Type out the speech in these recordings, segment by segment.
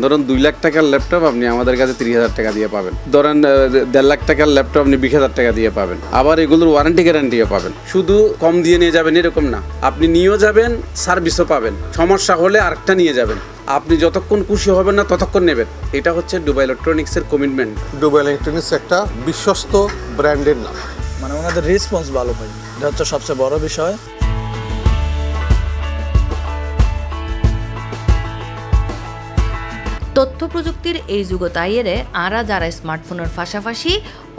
ধরুন 2 লাখ টাকার ল্যাপটপ আপনি আমাদের কাছে 30,000 টাকা দিয়ে পাবেন। ধরেন 1.5 লাখ টাকার ল্যাপটপ আপনি 20,000 টাকা দিয়ে পাবেন। আবার এগুলোর ওয়ারেন্টি গ্যারান্টিও পাবেন। শুধু কম দিয়ে নিয়ে যাবেন এরকম না, আপনি নিয়েও যাবেন, সার্ভিসও পাবেন। সমস্যা হলে আরেকটা নিয়ে যাবেন। আপনি যতক্ষণ খুশি হবেন না ততক্ষণ নেবেন। এটা হচ্ছে ডুবাই ইলেকট্রনিক্সের কমিটমেন্ট। ডুবাই ইলেকট্রনিক্স একটা বিশ্বস্ত ব্র্যান্ডের নাম। মানে ওনাদের রেসপন্স ভালো পাই, এটা হচ্ছে সবচেয়ে বড় বিষয়। তথ্য প্রযুক্তির এই যুগতাইয়েরে আরা যারা স্মার্টফোনের পাশাপাশি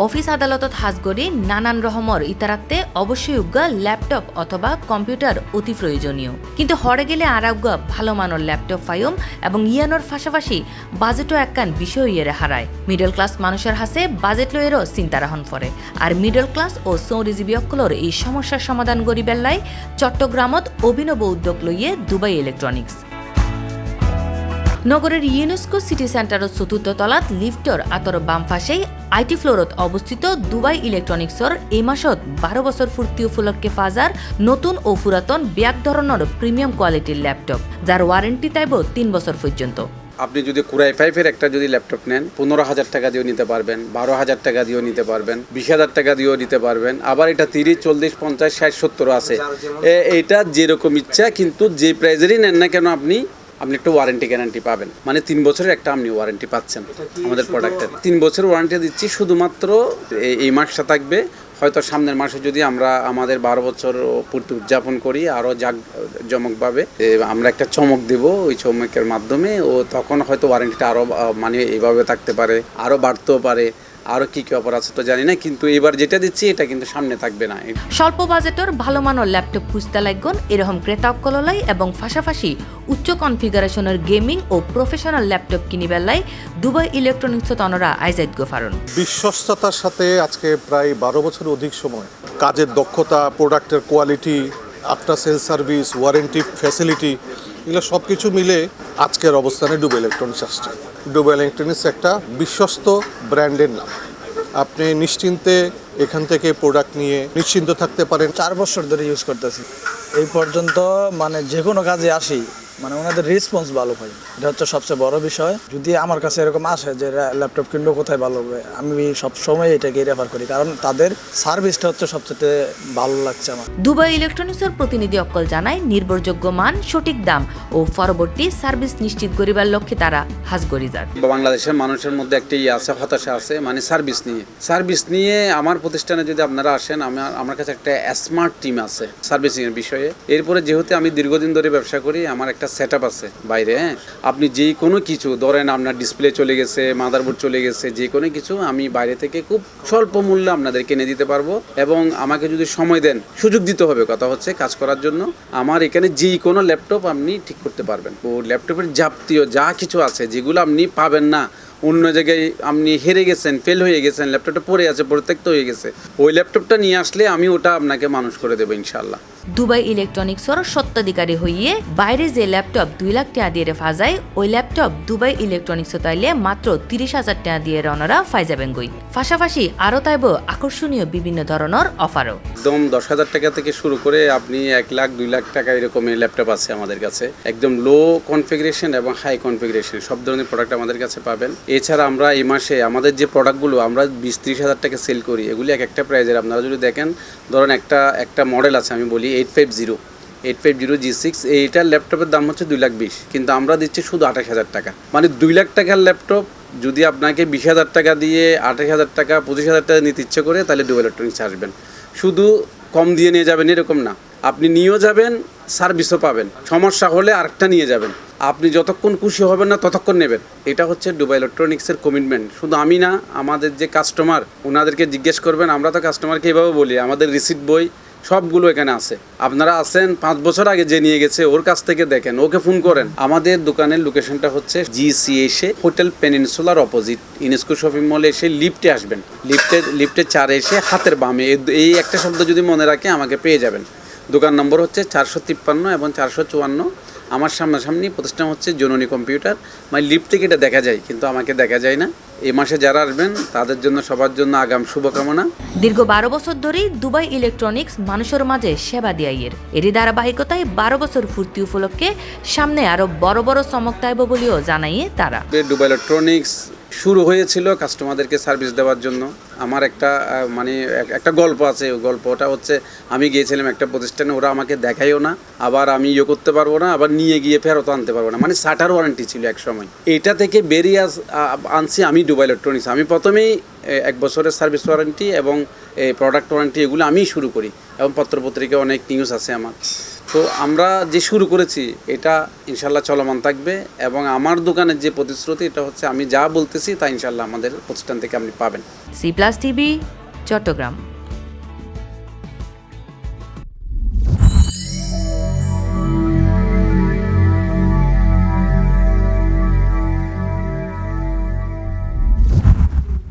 অফিস আদালতত হাজগরি নানান রকমের ইতারাতে অবশ্যই উগ্গা ল্যাপটপ অথবা কম্পিউটার অতি প্রয়োজনীয়। কিন্তু হরে গেলে আরা উগ্গা ভালো মানের ল্যাপটপ ফাইম এবং ইয়ানোর পাশাপাশি বাজেটও একখান বিষয় ইয়েরে হারায়। মিডল ক্লাস মানুষের হাসে বাজেট লয়েরও চিন্তা রাহন পড়ে। আর মিডল ক্লাস ও সৌরিজীবী অকলর এই সমস্যার সমাধান করি বেল্লায় চট্টগ্রামত অভিনব উদ্যোগ লইয়ে দুবাই ইলেকট্রনিক্স। নগরের ইউনেস্কো সিটি সেন্টারের চতুর্থ তলাত লিফটর আতর বাম পাশেই আইটি ফ্লোরত অবস্থিত দুবাই ইলেকট্রনিক্সর এই মাসত 12 বছর পূর্তি উপলক্ষে ফাজার নতুন ও পুরাতন ব্যাক ধরনের প্রিমিয়াম কোয়ালিটির ল্যাপটপ, যার ওয়ারেন্টি তাইব 3 বছর পর্যন্ত। আপনি যদি কোরাই 5-এর একটা যদি ল্যাপটপ নেন 15,000 টাকা দিয়েও নিতে পারবেন, 12,000 টাকা দিয়েও নিতে পারবেন, 20,000 টাকা দিয়েও নিতে পারবেন। আবার এটা 30, 40, 50, 60, 70 আছে। এইটা যেরকম ইচ্ছা, কিন্তু যে প্রাইজেরই নেন না কেন আপনি একটা ওয়ারেন্টি গ্যারান্টি পাবেন। মানে 3 বছরের একটা আপনি ওয়ারেন্টি পাচ্ছেন আমাদের প্রোডাক্টের। 3 বছর ওয়ারেন্টি দিচ্ছি, শুধুমাত্র এই মাসটা থাকবে। হয়তো সামনের মাসে যদি আমরা আমাদের 12 বছর পূর্তি উদযাপন করি আরও জমকভাবে, আমরা একটা চমক দেব, ওই চমকের মাধ্যমে ও তখন হয়তো ওয়ারেন্টিটা আরও মানে এইভাবে থাকতে পারে, আরও বাড়তেও পারে। আরও কী কী অফার আছে তো জানি না, কিন্তু এবার যেটা দিচ্ছি এটা কিন্তু সামনে থাকবে না। স্বল্প বাজেটের ভালো মানের ল্যাপটপ খুঁজতে লাগন এরকম ক্রেতা অকললাই এবং পাশাপাশি উচ্চ কনফিগারেশনের গেমিং ও প্রফেশনাল ল্যাপটপ কিনিবেলাই দুবাই ইলেকট্রনিক্স তনরা আইজাইদ গোফারন। বিশ্বস্ততার সাথে আজকে প্রায় 12 বছর অধিক সময় কাজের দক্ষতা, প্রোডাক্টের quality, after sale service, warranty facility, এগুলো সব কিছু মিলে আজকের অবস্থানে ডুবাই ইলেকট্রনিক্স আসছে। ডুবাই ইলেকট্রনিক্স একটা বিশ্বস্ত ব্র্যান্ডের নাম। আপনি নিশ্চিন্তে এখান থেকে প্রোডাক্ট নিয়ে নিশ্চিন্ত থাকতে পারেন। 4 বছর ধরে ইউজ করতেছি এই পর্যন্ত, মানে যে কোনো কাজে আসি মানে ওনাদের রেসপন্স ভালো পাই, এটা হচ্ছে সবচেয়ে বড় বিষয়। যদি আমার কাছে এরকম আসে যে ল্যাপটপ কিনবো কোথায় ভালো হবে, আমি সবসময় এটাকে রেফার করি, কারণ তাদের সার্ভিসটা হচ্ছে সবচেয়ে ভালো লাগছে আমার। দুবাই ইলেকট্রনিক্সের প্রতিনিধি অকল জানায় নির্ভরযোগ্য মান, সঠিক দাম ও পরবর্তী সার্ভিস নিশ্চিত করিবার লক্ষ্যে তারা হাজগরি যান। বাংলাদেশের মানুষের মধ্যে একটা আছে, হতাশা আছে, মানে সার্ভিস নিয়ে আমার প্রতিষ্ঠানে যদি আপনারা আসেন, আমার কাছে একটা স্মার্ট টিম আছে সার্ভিসিংয়ের বিষয়ে। এরপরে যেহেতু আমি দীর্ঘদিন ধরে ব্যবসা করি, আমার একটা সেটআপ আছে বাইরে। আপনি যে কোনো কিছু ধরেন, আপনার ডিসপ্লে চলে গেছে, মাদারবোর্ড চলে গেছে, যে কোনো কিছু আমি বাইরে থেকে খুব স্বল্প মূল্যে আপনাদের কিনে দিতে পারবো। এবং আমাকে যদি সময় দেন, সুযোগ দিতে হবে, কথা হচ্ছে কাজ করার জন্য। আমার এখানে যে কোনো ল্যাপটপ আপনি ঠিক করতে পারবেন। ও ল্যাপটপের যাবতীয় যা কিছু আছে যেগুলো আপনি পাবেন না অন্য জায়গায়, আপনি হেরে গেছেন, ফেল হয়ে গেছেন, ল্যাপটপটা পড়ে আছে, পরিত্যক্ত হয়ে গেছে, ওই ল্যাপটপটা নিয়ে আসলে আমি ওটা আপনাকে মানুষ করে দেবো ইনশাল্লাহ। দুবাই ইলেকট্রনিক্সর সত্ত্বাধিকারী হইয়ে বাইরে যে ল্যাপটপ 2 লাখ টাকা দিয়ে ফাজায়, ওই ল্যাপটপ দুবাই ইলেকট্রনিক্স তাইলে মাত্র 30,000 টাকা দিয়ে রওনারা ফাই যাবেন গই। পাশাপাশি আরও তাইব আকর্ষণীয় বিভিন্ন ধরনের অফারও। একদম 10,000 টাকা থেকে শুরু করে আপনি 1 লাখ 2 লাখ টাকা এরকমের ল্যাপটপ আছে আমাদের কাছে। একদম লো কনফিগারেশন এবং হাই কনফিগারেশন সব ধরনের প্রোডাক্ট আমাদের কাছে পাবেন। এছাড়া আমরা এই মাসে আমাদের যে প্রোডাক্টগুলো আমরা 20-30 হাজার টাকা সেল করি, এগুলি এক একটা প্রাইজের। আপনারা যদি দেখেন, ধরেন একটা মডেল আছে, আমি বলি 850 G6, এইটার ল্যাপটপের দাম হচ্ছে 2,20,000, কিন্তু আমরা দিচ্ছি শুধু 28,000 টাকা। মানে 2 লাখ টাকার ল্যাপটপ যদি আপনাকে 20,000 টাকা দিয়ে 28,000 টাকা 25,000 টাকা নিতে ইচ্ছে করে, তাহলে ডুবাই ইলেকট্রনিক্স আসবেন। শুধু কম দিয়ে নিয়ে যাবেন এরকম না, আপনি নিয়েও যাবেন, সার্ভিসও পাবেন। সমস্যা হলে আরেকটা নিয়ে যাবেন। আপনি যতক্ষণ খুশি হবেন না ততক্ষণ নেবেন। এটা হচ্ছে ডুবাই ইলেকট্রনিক্সের কমিটমেন্ট। শুধু আমি না, আমাদের যে কাস্টমার, ওনাদেরকে জিজ্ঞেস করবেন। আমরা তো কাস্টমারকে এভাবে বলি, আমাদের রিসিট বই সবগুলো এখানে আছে। আপনারা আছেন 5 বছর আগে যে নিয়ে গেছে, ওর কাছ থেকে দেখেন, ওকে ফোন করেন। আমাদের দোকানের লোকেশনটা হচ্ছে GC এসে hotel peninsular opposite UNESCO shopping মলে এসে লিফটে আসবেন। লিফটে 4 এসে হাতের বামে, এই একটা শব্দ যদি মনে রাখে আমাকে পেয়ে যাবেন। দোকান নম্বর হচ্ছে 453 এবং 454। আমার সামনাসামনি প্রতিষ্ঠান হচ্ছে জননী কম্পিউটার। মানে লিফট থেকে এটা দেখা যায়, কিন্তু আমাকে দেখা যায় না। এই মাসে যারা আসবেন তাদের জন্য সবার জন্য আগাম শুভকামনা। দীর্ঘ 12 বছর ধরেই দুবাই ইলেকট্রনিক্স মানুষের মাঝে সেবা দিয়াইয়ের এরই ধারাবাহিকতায় 12 বছর পূর্তি উপলক্ষে সামনে আরো বড় বড় চমক তাইব বলেও জানাইয়ে তারা। দুবাই ইলেকট্রনিক্স শুরু হয়েছিল কাস্টমারদেরকে সার্ভিস দেওয়ার জন্য। আমার একটা গল্প আছে, ওই গল্পটা হচ্ছে আমি গিয়েছিলাম একটা প্রতিষ্ঠানে, ওরা আমাকে দেখাইও না, আবার আমি করতে পারবো না, আবার নিয়ে গিয়ে ফেরত আনতে পারবো না, মানে শাটার ওয়ারেন্টি ছিল এক সময়। এটা থেকে বেরিয়ে আনছি আমি দুবাই ইলেকট্রনিক্স। আমি প্রথমেই 1 বছরের সার্ভিস ওয়ারেন্টি এবং প্রোডাক্ট ওয়ারেন্টি এগুলো আমিই শুরু করি, এবং পত্রপত্রিকায় অনেক নিউজ আছে আমার। তো আমরা যে শুরু করেছি এটা ইনশাল্লাহ চলমান থাকবে, এবং আমার দোকানের যে প্রতিশ্রুতি এটা হচ্ছে আমি যা বলতেছি তা ইনশাল্লাহ আমাদের প্রতিষ্ঠান থেকে আপনি পাবেন। C+ TV, Chittagong.